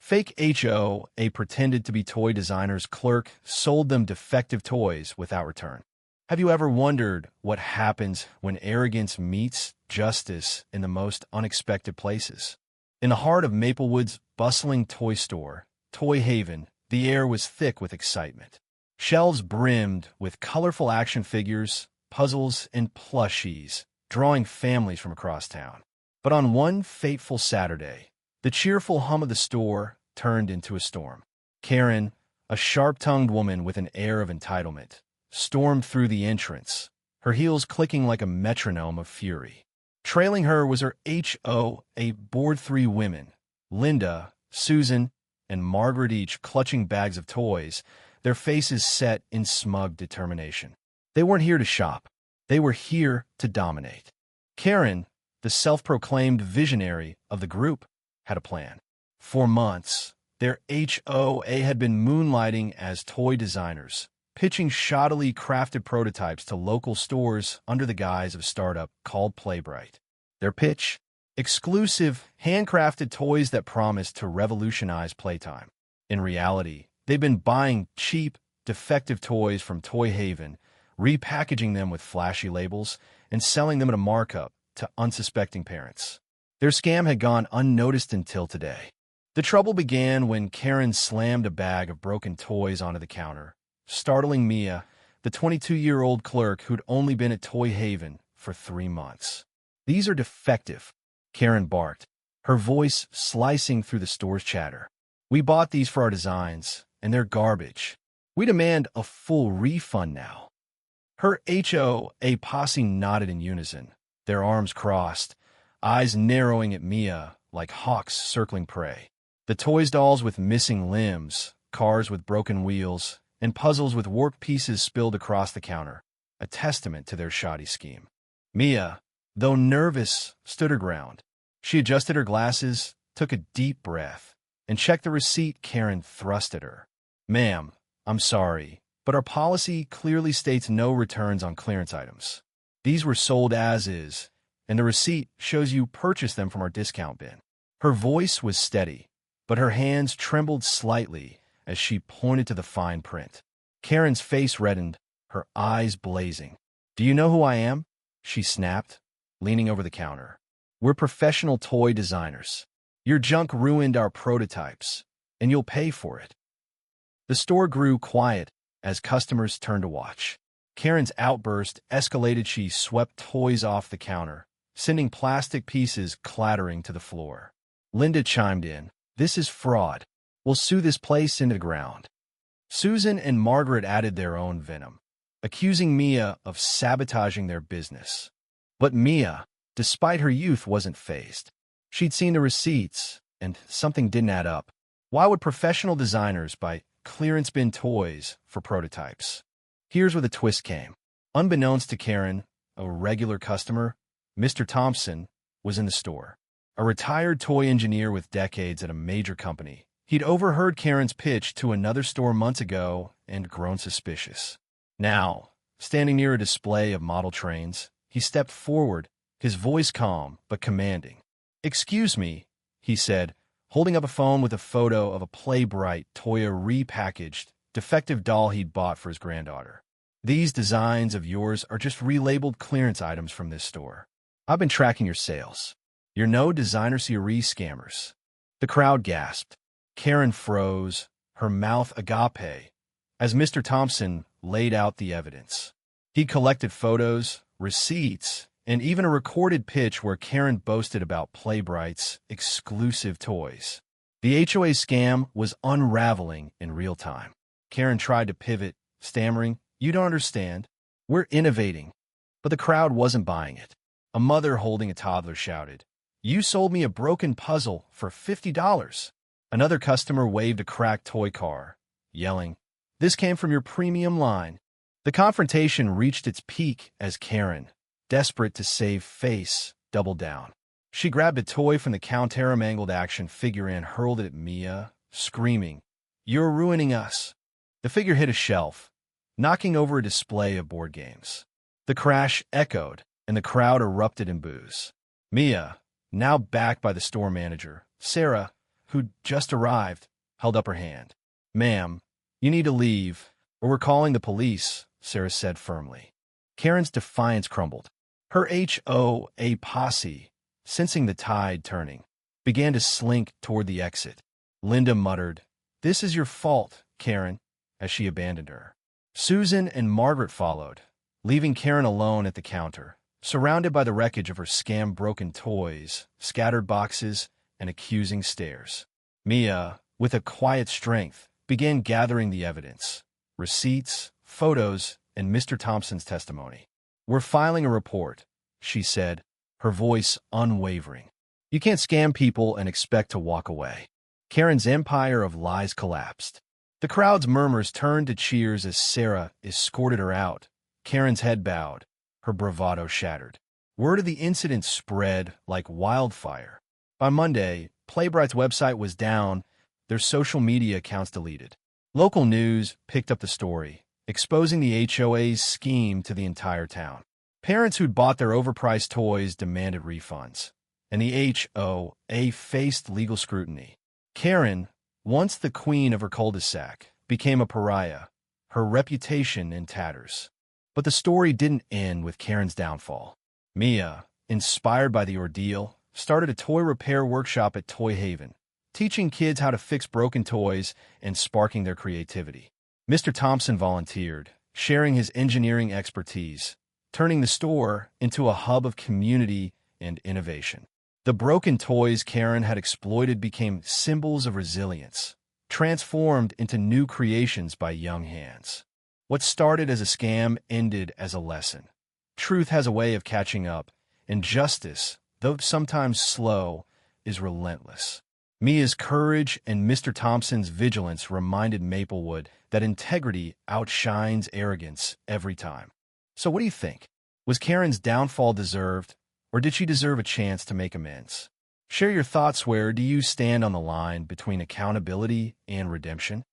Fake HOA pretended to be toy designers. Clerk sold them defective toys without return. Have you ever wondered what happens when arrogance meets justice in the most unexpected places? In the heart of Maplewood's bustling toy store, Toy Haven, the air was thick with excitement. Shelves brimmed with colorful action figures, puzzles, and plushies, drawing families from across town. But on one fateful Saturday, the cheerful hum of the store turned into a storm. Karen, a sharp-tongued woman with an air of entitlement, stormed through the entrance, her heels clicking like a metronome of fury. Trailing her was her HOA board, three women, Linda, Susan, and Margaret, each clutching bags of toys, their faces set in smug determination. They weren't here to shop. They were here to dominate. Karen, the self-proclaimed visionary of the group, had a plan. For months, their HOA had been moonlighting as toy designers, pitching shoddily crafted prototypes to local stores under the guise of a startup called Playbright. Their pitch? Exclusive, handcrafted toys that promised to revolutionize playtime. In reality, they've been buying cheap, defective toys from Toy Haven, repackaging them with flashy labels, and selling them at a markup to unsuspecting parents. Their scam had gone unnoticed until today. The trouble began when Karen slammed a bag of broken toys onto the counter, startling Mia, the 22-year-old clerk who'd only been at Toy Haven for 3 months. "These are defective," Karen barked, her voice slicing through the store's chatter. "We bought these for our designs, and they're garbage. We demand a full refund now." Her HOA posse nodded in unison, their arms crossed, eyes narrowing at Mia like hawks circling prey. The toys dolls with missing limbs, cars with broken wheels, and puzzles with warped pieces spilled across the counter, a testament to their shoddy scheme. Mia, though nervous, stood her ground. She adjusted her glasses, took a deep breath, and checked the receipt Karen thrust at her. "Ma'am, I'm sorry, but our policy clearly states no returns on clearance items. These were sold as is, and the receipt shows you purchased them from our discount bin." Her voice was steady, but her hands trembled slightly as she pointed to the fine print. Karen's face reddened, her eyes blazing. "Do you know who I am?" she snapped, leaning over the counter. "We're professional toy designers. Your junk ruined our prototypes, and you'll pay for it." The store grew quiet as customers turned to watch. Karen's outburst escalated. She swept toys off the counter, sending plastic pieces clattering to the floor. Linda chimed in, "This is fraud. We'll sue this place into the ground." Susan and Margaret added their own venom, accusing Mia of sabotaging their business. But Mia, despite her youth, wasn't fazed. She'd seen the receipts, and something didn't add up. Why would professional designers buy clearance bin toys for prototypes? Here's where the twist came. Unbeknownst to Karen, a regular customer, Mr. Thompson, was in the store. A retired toy engineer with decades at a major company. He'd overheard Karen's pitch to another store months ago and grown suspicious. Now, standing near a display of model trains, he stepped forward, his voice calm but commanding. "Excuse me," he said, holding up a phone with a photo of a Playbright Toya repackaged, defective doll he'd bought for his granddaughter. "These designs of yours are just relabeled clearance items from this store. I've been tracking your sales. You're no designer series scammers." The crowd gasped. Karen froze, her mouth agape, as Mr. Thompson laid out the evidence. He collected photos, receipts, and even a recorded pitch where Karen boasted about Playbright's exclusive toys. The HOA scam was unraveling in real time. Karen tried to pivot, stammering, "You don't understand. We're innovating." But the crowd wasn't buying it. A mother holding a toddler shouted, "You sold me a broken puzzle for $50. Another customer waved a cracked toy car, yelling, "This came from your premium line." The confrontation reached its peak as Karen, desperate to save face, doubled down. She grabbed a toy from the counter, a mangled action figure, and hurled it at Mia, screaming, "You're ruining us." The figure hit a shelf, knocking over a display of board games. The crash echoed, and the crowd erupted in boos. Mia, now backed by the store manager, Sarah, who'd just arrived, held up her hand. "Ma'am, you need to leave, or we're calling the police," Sarah said firmly. Karen's defiance crumbled. Her HOA posse, sensing the tide turning, began to slink toward the exit. Linda muttered, "This is your fault, Karen," as she abandoned her. Susan and Margaret followed, leaving Karen alone at the counter, surrounded by the wreckage of her scam-broken toys, scattered boxes, and accusing stares. Mia, with a quiet strength, began gathering the evidence: receipts, photos, and Mr. Thompson's testimony. "We're filing a report," she said, her voice unwavering. "You can't scam people and expect to walk away." Karen's empire of lies collapsed. The crowd's murmurs turned to cheers as Sarah escorted her out. Karen's head bowed, her bravado shattered. Word of the incident spread like wildfire. By Monday, Playbright's website was down, their social media accounts deleted. Local news picked up the story, exposing the HOA's scheme to the entire town. Parents who'd bought their overpriced toys demanded refunds, and the HOA faced legal scrutiny. Karen, once the queen of her cul-de-sac, became a pariah, her reputation in tatters. But the story didn't end with Karen's downfall. Mia, inspired by the ordeal, started a toy repair workshop at Toy Haven, teaching kids how to fix broken toys and sparking their creativity. Mr. Thompson volunteered, sharing his engineering expertise, turning the store into a hub of community and innovation. The broken toys Karen had exploited became symbols of resilience, transformed into new creations by young hands. What started as a scam ended as a lesson. Truth has a way of catching up, and justice, though sometimes slow, is relentless. Mia's courage and Mr. Thompson's vigilance reminded Maplewood that integrity outshines arrogance every time. So what do you think? Was Karen's downfall deserved, or did she deserve a chance to make amends? Share your thoughts. Where do you stand on the line between accountability and redemption?